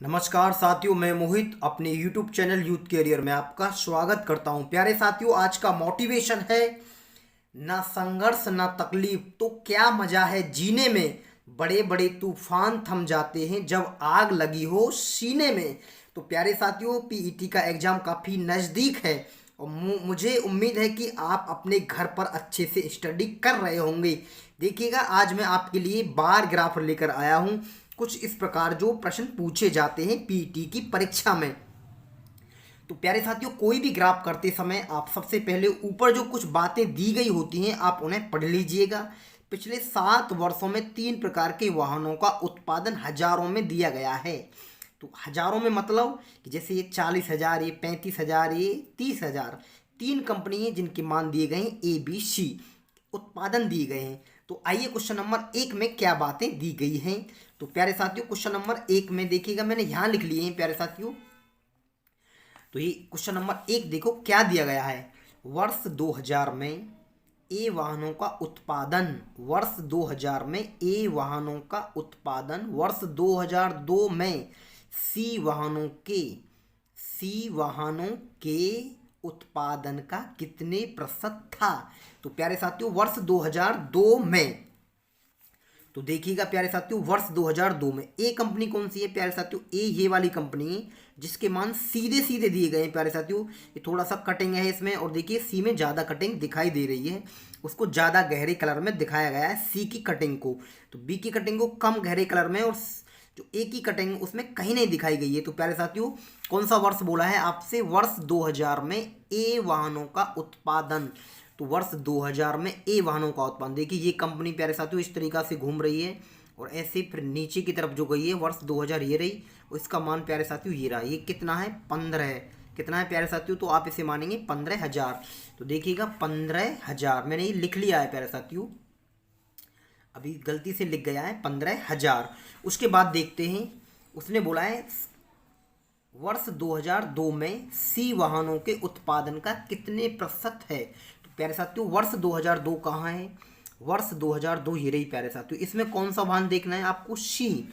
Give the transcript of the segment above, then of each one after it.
नमस्कार साथियों, मैं मोहित अपने YouTube चैनल यूथ कैरियर में आपका स्वागत करता हूं। प्यारे साथियों, आज का मोटिवेशन है ना संघर्ष ना तकलीफ तो क्या मजा है जीने में। बड़े बड़े तूफान थम जाते हैं जब आग लगी हो सीने में। तो प्यारे साथियों, पीईटी का एग्जाम काफ़ी नज़दीक है और मुझे उम्मीद है कि आप अपने घर पर अच्छे से स्टडी कर रहे होंगे। देखिएगा, आज मैं आपके लिए बार ग्राफ लेकर आया हूँ। कुछ इस प्रकार जो प्रश्न पूछे जाते हैं पीईटी की परीक्षा में। तो प्यारे साथियों, कोई भी ग्राफ करते समय आप सबसे पहले ऊपर जो कुछ बातें दी गई होती हैं आप उन्हें पढ़ लीजिएगा। पिछले 7 वर्षों में 3 प्रकार के वाहनों का उत्पादन हजारों में दिया गया है। तो हजारों में मतलब कि जैसे ये 40,000, ये 35,000, ये 30,000। 3 कंपनी है जिनके मान दिए गए हैं ABC, उत्पादन दिए गए हैं। तो आइए क्वेश्चन नंबर 1 में क्या बातें दी गई हैं। तो प्यारे साथियों, क्वेश्चन नंबर 1 में देखिएगा, मैंने यहाँ लिख लिए हैं प्यारे साथियों। तो ये क्वेश्चन नंबर 1 देखो क्या दिया गया है। वर्ष 2000 में ए वाहनों का उत्पादन, वर्ष 2000 में ए वाहनों का उत्पादन, वर्ष 2002 में सी वाहनों के उत्पादन का कितने प्रतिशत था। तो प्यारे साथियों, वर्ष 2002 में, तो देखिएगा प्यारे साथियों, वर्ष 2002 में ए कंपनी कौन सी है प्यारे साथियों, ए ये वाली कंपनी है जिसके मान सीधे सीधे दिए गए हैं प्यारे साथियों। ये थोड़ा सा कटिंग है इसमें, और देखिए सी में ज़्यादा कटिंग दिखाई दे रही है, उसको ज़्यादा गहरे कलर में दिखाया गया है सी की कटिंग को। तो बी की कटिंग को कम गहरे कलर में, और जो ए की कटिंग उसमें कहीं नहीं दिखाई गई है। तो प्यारे साथियों, कौन सा वर्ष बोला है आपसे, वर्ष 2000 में ए वाहनों का उत्पादन। तो वर्ष 2000 में ए वाहनों का उत्पादन। देखिए ये कंपनी प्यारे साथियों इस तरीक़ा से घूम रही है, और ऐसे फिर नीचे की तरफ जो गई है वर्ष 2000 ये रही, और इसका मान प्यारे साथियों ये रहा। ये कितना है, 15 है। कितना है प्यारे साथियों, तो आप इसे मानेंगे 15,000। तो देखिएगा 15,000 मैंने ये लिख लिया है प्यारे साथियों, अभी गलती से लिख गया है 15,000। उसके बाद देखते हैं, उसने बोला है वर्ष 2002 में सी वाहनों के उत्पादन का कितने प्रतिशत है। तो प्यारे साथियों, वर्ष 2002 कहाँ है, वर्ष 2002 ये रही प्यारे साथियों। इसमें कौन सा वाहन देखना है आपको, सी।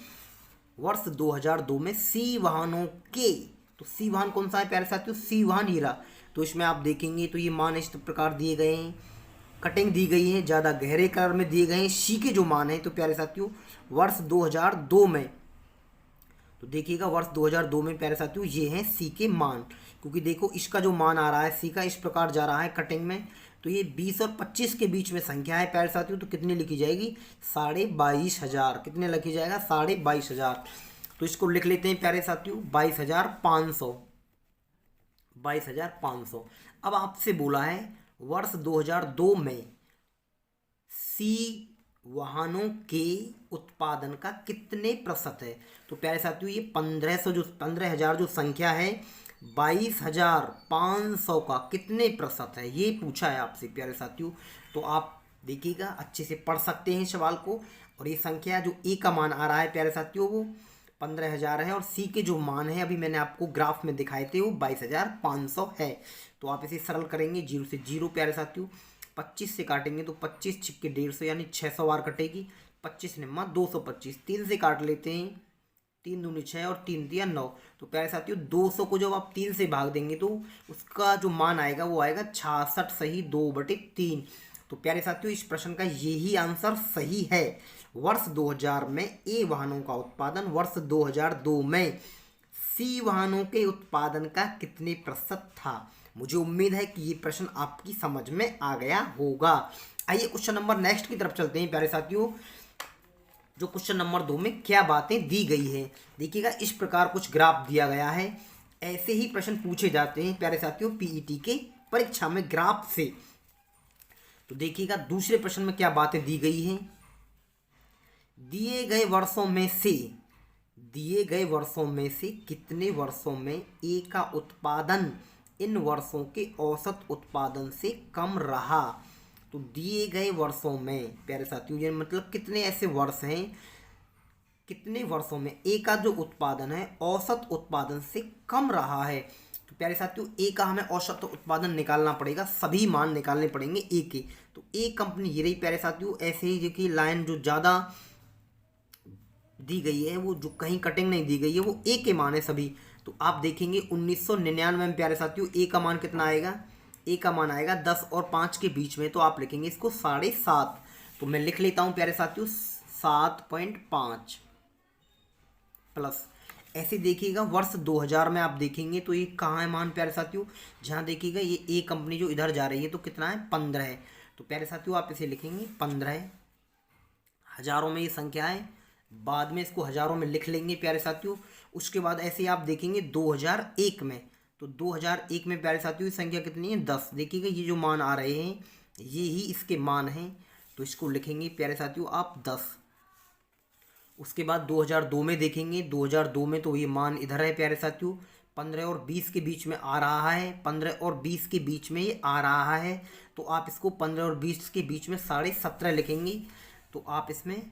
वर्ष 2002 में सी वाहनों के, तो सी वाहन कौन सा है प्यारे साथियों, सी वाहन हीरा। तो इसमें आप देखेंगे तो ये मान इस प्रकार दिए गए हैं, कटिंग दी गई है, ज़्यादा गहरे कलर में दिए गए हैं सी के जो मान है। तो प्यारे साथियों, वर्ष 2002 में, तो देखिएगा वर्ष 2002 में प्यारे साथियों ये हैं सी के मान, क्योंकि देखो इसका जो मान आ रहा है सी का इस प्रकार जा रहा है कटिंग में। तो ये 20 और 25 के बीच में संख्या है प्यारे साथियों, तो कितनी लिखी जाएगी, 22,500। कितने लिखी जाएगा, 22,500। तो इसको लिख लेते हैं प्यारे साथियों 22,500, 22,500। अब आपसे बोला है वर्ष 2002 में सी वाहनों के उत्पादन का कितने प्रतिशत है। तो प्यारे साथियों, ये 15,000 जो संख्या है, 22,500 का कितने प्रतिशत है ये पूछा है आपसे प्यारे साथियों। तो आप देखिएगा अच्छे से पढ़ सकते हैं सवाल को। और ये संख्या जो ए का मान आ रहा है प्यारे साथियों वो 15,000 है, और सी के जो मान है अभी मैंने आपको ग्राफ में दिखाए थे वो 22,500 है। तो आप इसे सरल करेंगे, 0 से 0 प्यारे साथियों। 25 से काटेंगे तो 25 छिक्के 150 यानी 600 बार कटेगी। 25 निम्मा 225, 3 से काट लेते हैं, 3 दूनी 6 और 3 दिया 9। तो प्यारे साथियों 200 को जब आप 3 से भाग देंगे तो उसका जो मान आएगा वो आएगा 66 सही 2/3। तो प्यारे साथियों, इस प्रश्न का यही आंसर सही है। वर्ष 2000 में ए वाहनों का उत्पादन, वर्ष 2002 में सी वाहनों के उत्पादन का कितने प्रतिशत था। मुझे उम्मीद है कि ये प्रश्न आपकी समझ में आ गया होगा। आइए क्वेश्चन नंबर नेक्स्ट की तरफ चलते हैं प्यारे साथियों। जो क्वेश्चन नंबर 2 में क्या बातें दी गई है, देखिएगा इस प्रकार कुछ ग्राफ दिया गया है। ऐसे ही प्रश्न पूछे जाते हैं प्यारे साथियों पीईटी के परीक्षा में ग्राफ से। तो देखिएगा दूसरे प्रश्न में क्या बातें दी गई हैं, दिए गए वर्षों में से कितने वर्षों में ए का उत्पादन इन वर्षों के औसत उत्पादन से कम रहा। तो दिए गए वर्षों में प्यारे साथियों ये मतलब कितने ऐसे वर्ष हैं, कितने वर्षों में ए का जो उत्पादन है औसत उत्पादन से कम रहा है। तो प्यारे साथियों ए का हमें औसत उत्पादन निकालना पड़ेगा, सभी मान निकालने पड़ेंगे ए के। तो ए कंपनी ये रही प्यारे साथियों। ऐसे ही देखिए लाइन जो ज़्यादा दी गई है, वो जो कहीं कटिंग नहीं दी गई है, वो ए के मान है सभी। तो आप देखेंगे 1999 में प्यारे साथियों ए का मान कितना आएगा, ए का मान आएगा 10 और 5 के बीच में, तो आप लिखेंगे इसको 7.5। तो मैं लिख लेता हूँ प्यारे साथियों 7.5 प्लस। ऐसे देखिएगा वर्ष 2000 में आप देखेंगे तो ये कहाँ है मान प्यारे साथियों, जहाँ देखिएगा ये ए कंपनी जो इधर जा रही है तो कितना है 15 है। तो प्यारे साथियों आप इसे लिखेंगे 15, हजारों में ये संख्या है, बाद में इसको हजारों में लिख लेंगे प्यारे साथियों। उसके बाद ऐसे आप देखेंगे 2001 में, तो 2001 में प्यारे साथियों ये संख्या कितनी है 10। देखिएगा ये जो मान आ रहे हैं ये ही इसके मान हैं, तो इसको लिखेंगे प्यारे साथियों आप 10। उसके बाद 2002 में देखेंगे, 2002 में तो ये मान इधर है प्यारे साथियों, 15 और 20 के बीच में आ रहा है, 15 और 20 के बीच में ये आ रहा है। तो आप इसको 15 और 20 के बीच में 17.5 लिखेंगे, तो आप इसमें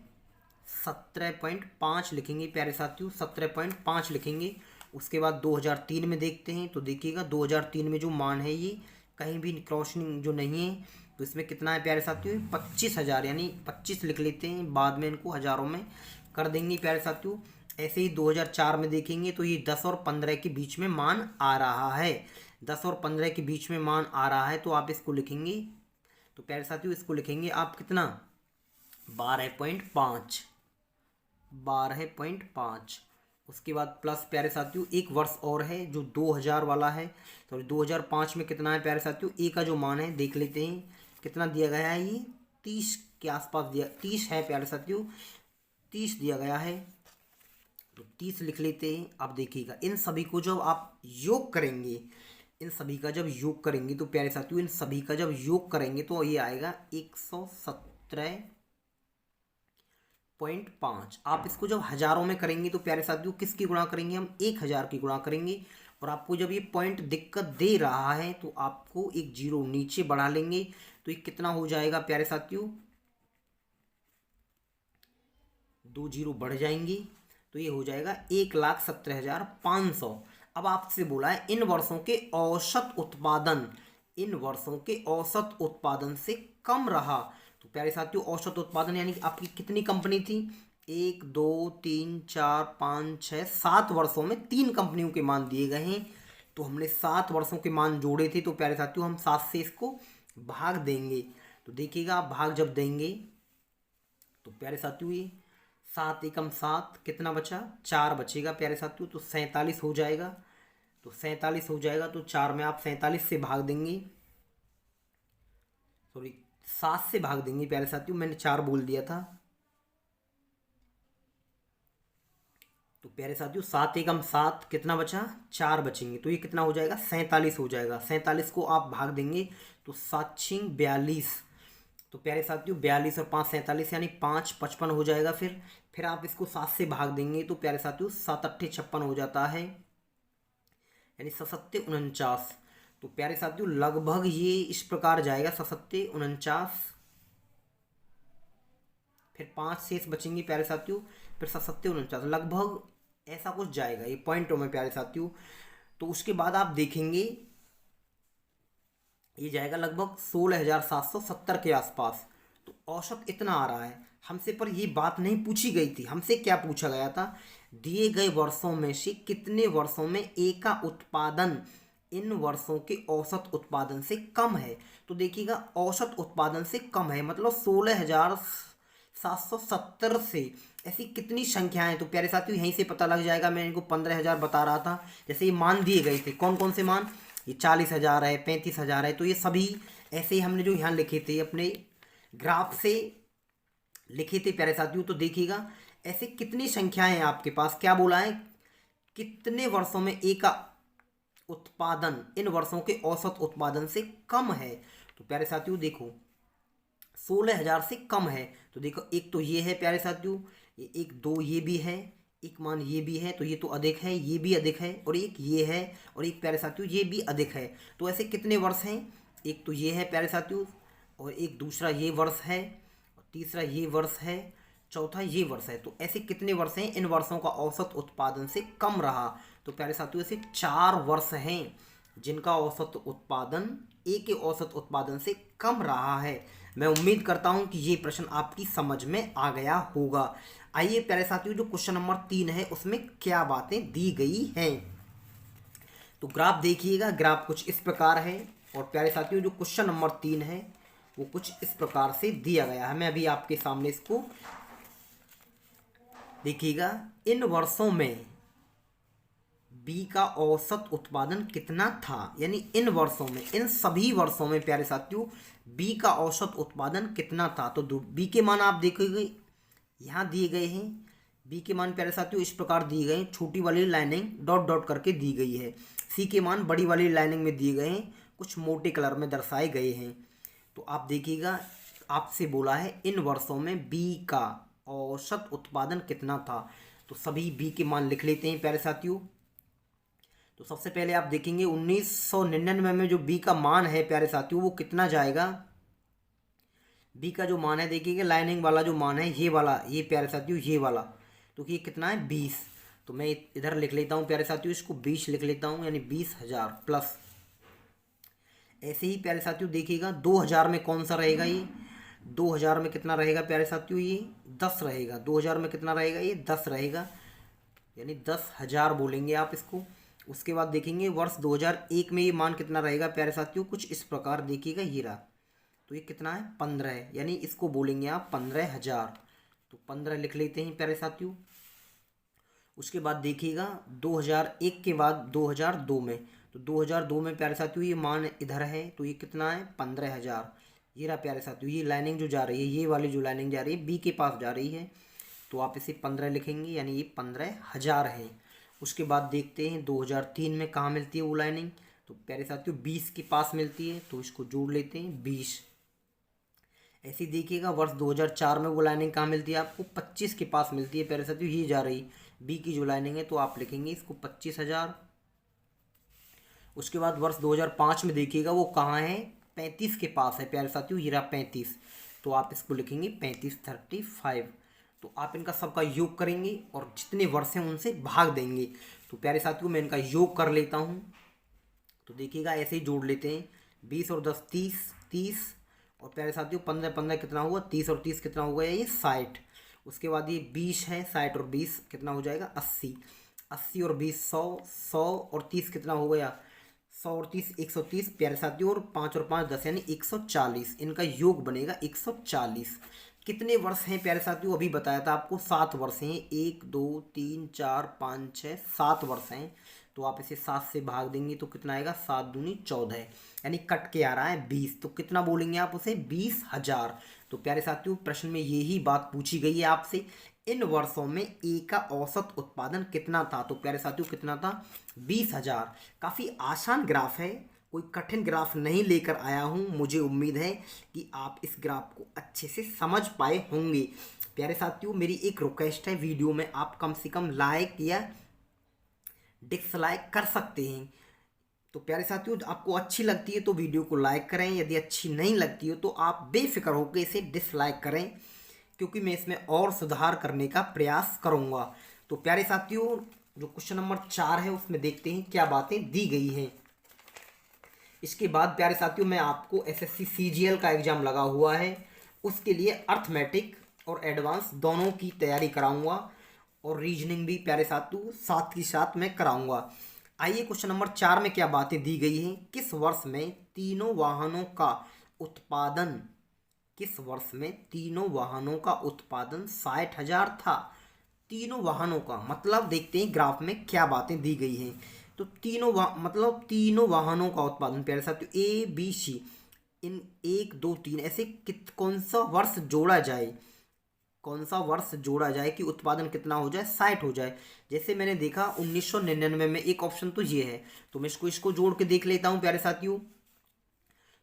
17.5 लिखेंगे प्यारे साथियों, 17.5 लिखेंगे। उसके बाद 2003 में देखते हैं, तो देखिएगा 2003 में जो मान है ये कहीं भी क्रॉसिंग जो नहीं है, तो इसमें कितना है प्यारे साथियों 25,000, यानी 25 लिख लेते हैं, बाद में इनको हज़ारों में कर देंगे प्यारे साथियों। ऐसे ही 2004 में देखेंगे तो ये 10 और 15 के बीच में मान आ रहा है, 10 और 15 के बीच में मान आ रहा है, तो आप इसको लिखेंगे, तो प्यारे साथियों इसको लिखेंगे आप कितना 12.5, 12.5। उसके बाद प्लस प्यारे साथियों एक वर्ष और है जो 2000 वाला है, तो 2005 में कितना है प्यारे साथियों, ए का जो मान है देख लेते हैं कितना दिया गया है, ये 30 के आसपास दिया, 30 है प्यारे साथियों, 30 दिया गया है, तो 30 लिख लेते हैं। अब देखिएगा इन सभी को जब आप योग करेंगे, इन सभी का जब योग करेंगे तो प्यारे साथियों इन सभी का जब योग करेंगे तो ये आएगा 117.5। आप इसको जब हजारों में करेंगे तो प्यारे साथियों किसकी गुणा करेंगे, हम 1000 की गुणा करेंगे। और आपको जब ये पॉइंट दिक्कत दे रहा है तो आपको एक जीरो नीचे बढ़ा लेंगे, तो ये कितना हो जाएगा प्यारे साथियों, 2 जीरो बढ़ जाएंगे, तो ये हो जाएगा 1,17,500। अब आपसे बोला है इन वर्षों के औसत उत्पादन, इन वर्षों के औसत उत्पादन से कम रहा। तो प्यारे साथियों औसत उत्पादन यानी आपकी कितनी कंपनी थी, 1 2 3 4 5 6 7 वर्षों में 3 कंपनियों के मान दिए गए हैं, तो हमने 7 वर्षों के मान जोड़े थे, तो प्यारे साथियों हम 7 से इसको भाग देंगे। तो देखिएगा आप भाग जब देंगे तो प्यारे साथियों ये 7 एकम 7 कितना बचा, 4 बचेगा प्यारे साथियों, तो 47 हो जाएगा, तो 47 हो जाएगा, तो 4 में आप 47 से भाग देंगे, सॉरी 7 से भाग देंगे प्यारे साथियों, मैंने 4 बोल दिया था। तो प्यारे साथियों 7 एकम 7 कितना बचा, 4 बचेंगे, तो ये कितना हो जाएगा 47 हो जाएगा। 47 को आप भाग देंगे तो 7 छिंग 42, तो प्यारे साथियों 42 और 5 47 यानी 5 55 हो जाएगा। फिर आप इसको 7 से भाग देंगे तो प्यारे साथियों 7 अट्ठे 56 हो जाता है, यानी 7 49। तो प्यारे साथियों लगभग ये इस प्रकार जाएगा 7 49, फिर 5 शेष बचेंगे प्यारे साथियों, फिर 7 49, लगभग ऐसा कुछ जाएगा ये पॉइंटों में प्यारे साथियों। तो उसके बाद आप देखेंगे ये जाएगा लगभग 16,770 के आसपास, तो औसत इतना आ रहा है हमसे। पर ये बात नहीं पूछी गई थी, हमसे क्या पूछा गया था, दिए गए वर्षों में से कितने वर्षों में ए का उत्पादन इन वर्षों के औसत उत्पादन से कम है। तो देखिएगा औसत उत्पादन से कम है मतलब 16,770 से ऐसी कितनी संख्याएं, तो प्यारे साथियों यहीं से पता लग जाएगा। मैं इनको 15,000 बता रहा था, जैसे ये मान दिए गए थे, कौन कौन से मान, ये 40,000 है, 35,000 है, तो ये सभी ऐसे ही हमने जो यहाँ लिखे थे अपने ग्राफ से लिखे थे प्यारे साथियों। तो देखिएगा ऐसे कितनी संख्याएं हैं आपके पास, क्या बोला है कितने वर्षों में ए का उत्पादन इन वर्षों के औसत उत्पादन से कम है। तो प्यारे साथियों देखो 16,000 से कम है, तो देखो एक तो ये है प्यारे साथियों, एक दो ये भी है, एक मान ये भी है, तो ये तो अधिक है, ये भी अधिक है, और एक ये है, और एक प्यारे साथियों ये भी अधिक है। तो ऐसे कितने वर्ष हैं, एक तो ये है प्यारे साथियों, और एक दूसरा ये वर्ष है, और तीसरा ये वर्ष है, चौथा ये वर्ष है। तो ऐसे कितने वर्ष हैं इन वर्षों का औसत उत्पादन से कम रहा। तो प्यारे साथियों ऐसे 4 वर्ष हैं जिनका औसत उत्पादन ए के औसत उत्पादन से कम रहा है। मैं उम्मीद करता हूं कि ये प्रश्न आपकी समझ में आ गया होगा। आइए प्यारे साथियों, जो क्वेश्चन नंबर 3 है उसमें क्या बातें दी गई हैं। तो ग्राफ देखिएगा, ग्राफ कुछ इस प्रकार है। और प्यारे साथियों, जो क्वेश्चन नंबर 3 है वो कुछ इस प्रकार से दिया गया है। मैं अभी आपके सामने इसको देखिएगा। इन वर्षों में बी का औसत उत्पादन कितना था, यानी इन वर्षों में, इन सभी वर्षों में प्यारे साथियों बी का औसत उत्पादन कितना था। तो बी के मान आप देखोगे यहाँ दिए गए हैं। बी के मान प्यारे साथियों इस प्रकार दिए गए हैं, छोटी वाली लाइनिंग डॉट डॉट करके दी गई है। सी के मान बड़ी वाली लाइनिंग में दिए गए हैं, कुछ मोटे कलर में दर्शाए गए हैं। तो आप देखिएगा, आपसे बोला है इन वर्षों में बी का औसत उत्पादन कितना था। तो सभी बी के मान लिख लेते हैं प्यारे साथियों। तो सबसे पहले आप देखेंगे 1999 में जो बी का मान है प्यारे साथियों वो कितना जाएगा। बी का जो मान है देखिएगा, लाइनिंग वाला जो मान है ये वाला, ये प्यारे साथियों ये वाला, तो ये कितना है 20। तो मैं इधर लिख लेता हूँ प्यारे साथियों, इसको 20 लिख लेता हूँ, यानी 20,000 प्लस। ऐसे ही प्यारे साथियों देखिएगा 2000 में कौन सा रहेगा, ये 2000 में कितना रहेगा प्यारे साथियों, ये 10 रहेगा। 2000 में कितना रहेगा, ये 10 रहेगा, यानी 10,000 बोलेंगे आप इसको। उसके बाद देखेंगे वर्ष 2001 में ये मान कितना रहेगा प्यारे साथियों, कुछ इस प्रकार देखिएगा, ये रहा। तो ये कितना है 15 है, यानी इसको बोलेंगे आप 15,000। तो 15 लिख लेते हैं प्यारे साथियों। उसके बाद देखिएगा 2001 के बाद 2002 में, तो 2002 में प्यारे साथियों ये मान इधर है, तो ये कितना है 15,000। ये रहा प्यारे साथियों, ये लाइनिंग जो जा रही है, ये वाली जो लाइनिंग जा रही है बी के पास जा रही है, तो आप इसे 15 लिखेंगे, यानी ये 15,000 है। उसके बाद देखते हैं 2003 में कहाँ मिलती है वो लाइनिंग। तो प्यारे साथियों 20 के पास मिलती है, तो इसको जोड़ लेते हैं 20। ऐसे ही देखिएगा वर्ष 2004 में वो लाइनिंग कहाँ मिलती है आपको, 25 के पास मिलती है प्यारे साथियों, ये जा रही बी की जो लाइनिंग है, तो आप लिखेंगे इसको 25,000। उसके बाद वर्ष 2005 में देखिएगा वो कहाँ है, 35 के पास है प्यारे साथियों, ये रहा 35, तो आप इसको लिखेंगे 35 35। तो आप इनका सबका योग करेंगे और जितने वर्ष हैं उनसे भाग देंगे। तो प्यारे साथियों मैं इनका योग कर लेता हूँ। तो देखिएगा ऐसे ही जोड़ लेते हैं, 20 और 10 30, 30 और प्यारे साथियों 15 15 कितना हुआ, 30 और 30 कितना हो गया, ये 60। उसके बाद ये 20 है, 60 और 20 कितना हो जाएगा 80, 80 और 20 100, 100 और 30 कितना हो गया 100 और 30 130 प्यारे साथियों, और 5 और 5 10 यानी 140। इनका योग बनेगा 140। कितने वर्ष हैं प्यारे साथियों, अभी बताया था आपको 7 वर्ष हैं, 1 2 3 4 5 6 7 वर्ष हैं। तो आप इसे 7 से भाग देंगे तो कितना आएगा, 7 दूनी 14, यानी कट के आ रहा है 20। तो कितना बोलेंगे आप उसे, 20,000। तो प्यारे साथियों प्रश्न में यही बात पूछी गई है आपसे, इन वर्षों में ए का औसत उत्पादन कितना था। तो प्यारे साथियों कितना था, 20,000। काफ़ी आसान ग्राफ है, कोई कठिन ग्राफ नहीं लेकर आया हूँ। मुझे उम्मीद है कि आप इस ग्राफ को अच्छे से समझ पाए होंगे। प्यारे साथियों मेरी एक रिक्वेस्ट है, वीडियो में आप कम से कम लाइक या डिसलाइक कर सकते हैं। तो प्यारे साथियों आपको अच्छी लगती है तो वीडियो को लाइक करें, यदि अच्छी नहीं लगती हो तो आप बेफिक्र होकर इसे डिसलाइक करें, क्योंकि मैं इसमें और सुधार करने का प्रयास करूंगा। तो प्यारे साथियों जो क्वेश्चन नंबर 4 है उसमें देखते हैं क्या बातें दी गई हैं। इसके बाद प्यारे साथियों मैं आपको एसएससी सीजीएल का एग्जाम लगा हुआ है, उसके लिए अर्थमेटिक और एडवांस दोनों की तैयारी कराऊंगा, और रीजनिंग भी प्यारे साथियों साथ ही साथ मैं कराऊंगा। आइए क्वेश्चन नंबर 4 में क्या बातें दी गई हैं। किस वर्ष में तीनों वाहनों का उत्पादन, किस वर्ष में तीनों वाहनों का उत्पादन 60,000 था। तीनों वाहनों का मतलब देखते हैं ग्राफ में क्या बातें दी गई हैं। तो मतलब तीनों वाहनों का उत्पादन प्यारे साथियों ए बी सी, इन 1 2 3 ऐसे कौन सा वर्ष जोड़ा जाए, कौन सा वर्ष जोड़ा जाए कि उत्पादन कितना हो जाए, 60 हो जाए। जैसे मैंने देखा 1999 में एक ऑप्शन तो ये है, तो मैं इसको जोड़ के देख लेता हूँ प्यारे साथियों।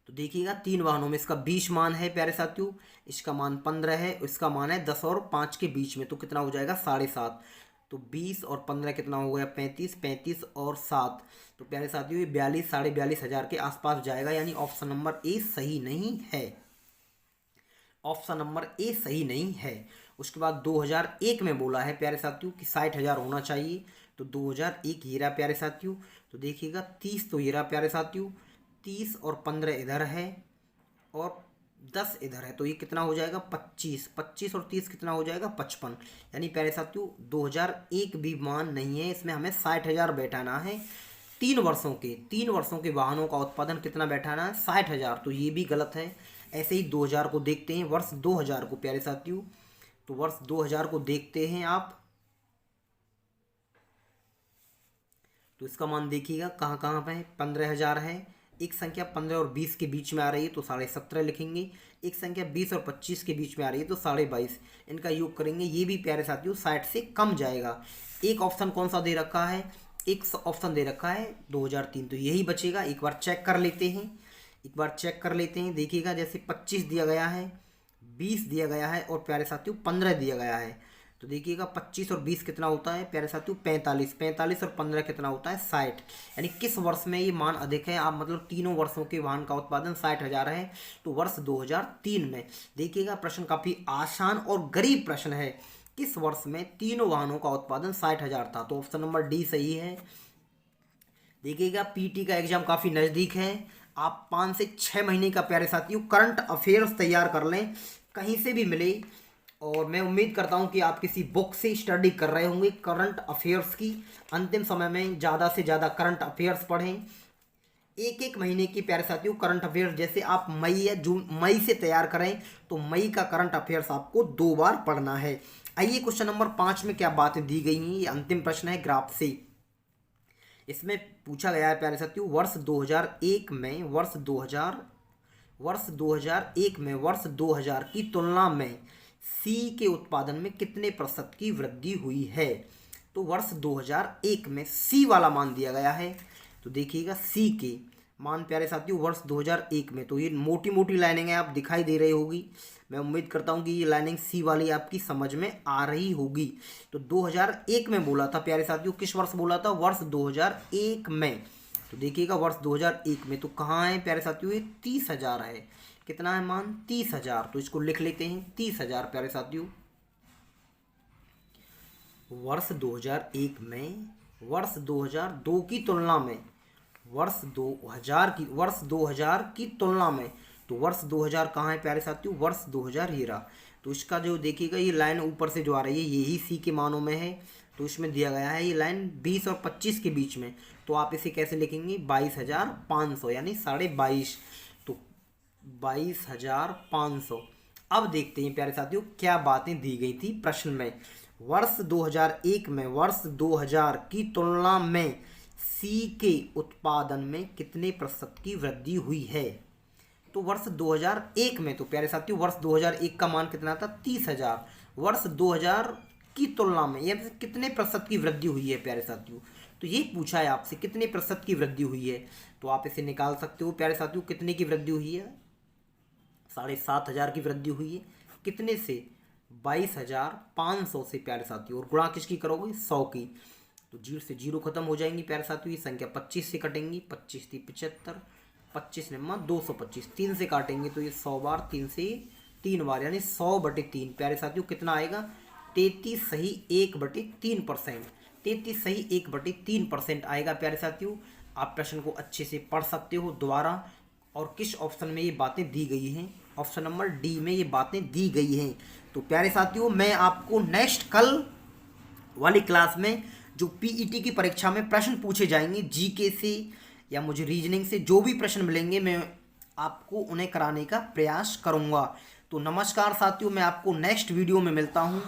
तो देखिएगा 3 वाहनों में इसका 20 मान है प्यारे साथियों, इसका मान 15 है, इसका मान है 10 और 5 के बीच में, तो कितना हो जाएगा 7.5। तो 20 और 15 कितना हो गया 35, 35 और 7, तो प्यारे साथियों ये 42 42,500 हज़ार के आसपास जाएगा, यानी ऑप्शन नंबर ए सही नहीं है। ऑप्शन नंबर ए सही नहीं है। उसके बाद 2001 में बोला है प्यारे साथियों कि 60,000 होना चाहिए, तो 2001 ये रहा प्यारे साथियों। तो देखिएगा 30 तो ये रहा प्यारे साथियों, 30 और 15 इधर है, और 10 इधर है तो ये कितना हो जाएगा 25, 25 और 30 कितना हो जाएगा 55। यानी प्यारे साथियों 2001 भी मान नहीं है, इसमें हमें 60,000 बैठाना है। 3 वर्षों के वाहनों का उत्पादन कितना बैठाना है 60,000, तो ये भी गलत है। ऐसे ही 2000 को देखते हैं, वर्ष 2000 को प्यारे साथियों, तो वर्ष 2000 को देखते हैं आप, तो इसका मान देखिएगा कहाँ कहाँ पे है। 15,000 है, एक संख्या 15 और 20 के बीच में आ रही है तो 17.5 लिखेंगे, एक संख्या 20 और 25 के बीच में आ रही है तो 22.5, इनका योग करेंगे, ये भी प्यारे साथियों 60 से कम जाएगा। एक ऑप्शन कौन सा दे रखा है, एक ऑप्शन दे रखा है 2003, तो यही बचेगा। एक बार चेक कर लेते हैं, एक बार चेक कर लेते हैं, देखिएगा जैसे 25 दिया गया है, 20 दिया गया है और प्यारे साथियों 15 दिया गया है, तो देखिएगा 25 और 20 कितना होता है प्यारे साथियों 45, 45 और 15 कितना होता है 60। यानी किस वर्ष में ये मान अधिक है, आप मतलब तीनों वर्षों के वाहन का उत्पादन 60,000 है, तो वर्ष 2003 में। देखिएगा प्रश्न काफ़ी आसान और गरीब प्रश्न है, किस वर्ष में तीनों वाहनों का उत्पादन 60,000 था, तो ऑप्शन नंबर डी सही है। देखिएगा पीटी का एग्जाम काफ़ी नज़दीक है, आप 5 से 6 महीने का प्यारे साथियों करंट अफेयर्स तैयार कर लें, कहीं से भी मिले, और मैं उम्मीद करता हूं कि आप किसी बुक से स्टडी कर रहे होंगे करंट अफेयर्स की। अंतिम समय में ज़्यादा से ज़्यादा करंट अफेयर्स पढ़ें, एक एक महीने की प्यारे साथियों करंट अफेयर्स, जैसे आप मई या जून मई से तैयार करें तो मई का करंट अफेयर्स आपको 2 बार पढ़ना है। आइए क्वेश्चन नंबर 5 में क्या बातें दी गई हैं, ये अंतिम प्रश्न है ग्राफ से। इसमें पूछा गया है प्यारे साथियों वर्ष 2001 में वर्ष 2000 की तुलना में सी के उत्पादन में कितने प्रतिशत की वृद्धि हुई है, तो वर्ष 2001 में सी वाला मान दिया गया है, तो देखिएगा सी के मान प्यारे साथियों वर्ष 2001 में, तो ये मोटी मोटी लाइनिंग है, आप दिखाई दे रही होगी, मैं उम्मीद करता हूँ कि ये लाइनिंग सी वाली आपकी समझ में आ रही होगी। तो 2001 में बोला था प्यारे साथियों, किस वर्ष बोला था, वर्ष 2001 में, तो देखिएगा वर्ष 2001 में, तो कहाँ है प्यारे साथियों, ये 30,000 है, कितना है मान 30,000, तो इसको लिख लेते हैं 30,000 प्यारे साथियों। वर्ष 2001 में वर्ष 2002 की तुलना में, वर्ष 2000 की तुलना में, तो वर्ष 2000 कहाँ है प्यारे साथियों, वर्ष 2000 ये रहा, तो इसका जो देखिएगा ये लाइन ऊपर से जो आ रही है यही सी के मानों में है, तो इसमें दिया गया है ये लाइन 20 और 25 के बीच में, तो आप इसे कैसे लिखेंगे 22,500 यानी 22.5, तो 22,500। अब देखते हैं प्यारे साथियों क्या बातें दी गई थी प्रश्न में। वर्ष 2001 में वर्ष 2000 की तुलना में सी के उत्पादन में कितने प्रतिशत की वृद्धि हुई है, तो वर्ष 2001 में, तो प्यारे साथियों वर्ष 2001 का मान कितना था 30,000, वर्ष 2000 की तुलना में ये कितने प्रतिशत की वृद्धि हुई है प्यारे साथियों, तो ये पूछा है आपसे कितने प्रतिशत की वृद्धि हुई है, तो आप इसे निकाल सकते हो प्यारे साथियों, कितने की वृद्धि हुई है 7,500 की वृद्धि हुई है, कितने से 22,500 से प्यारे साथियों, और गुणा किसकी करोगे 100 की, तो 0 से 0 खत्म हो जाएंगी प्यारे साथियों, ये संख्या 25 से कटेंगी, 25 थी 75, 25 निम्मा 225, 3 से काटेंगे तो ये 100 बार, 3 से 3 बार, यानी 100/3 प्यारे साथियों कितना आएगा 33 सही 1/3%, 33 सही 1/3% आएगा प्यारे साथियों। आप प्रश्न को अच्छे से पढ़ सकते हो दोबारा, और किस ऑप्शन में ये बातें दी गई हैं, ऑप्शन नंबर डी में ये बातें दी गई हैं। तो प्यारे साथियों मैं आपको नेक्स्ट कल वाली क्लास में जो पीईटी की परीक्षा में प्रश्न पूछे जाएंगे जीके से या मुझे रीजनिंग से, जो भी प्रश्न मिलेंगे मैं आपको उन्हें कराने का प्रयास करूंगा। तो नमस्कार साथियों, मैं आपको नेक्स्ट वीडियो में मिलता हूं।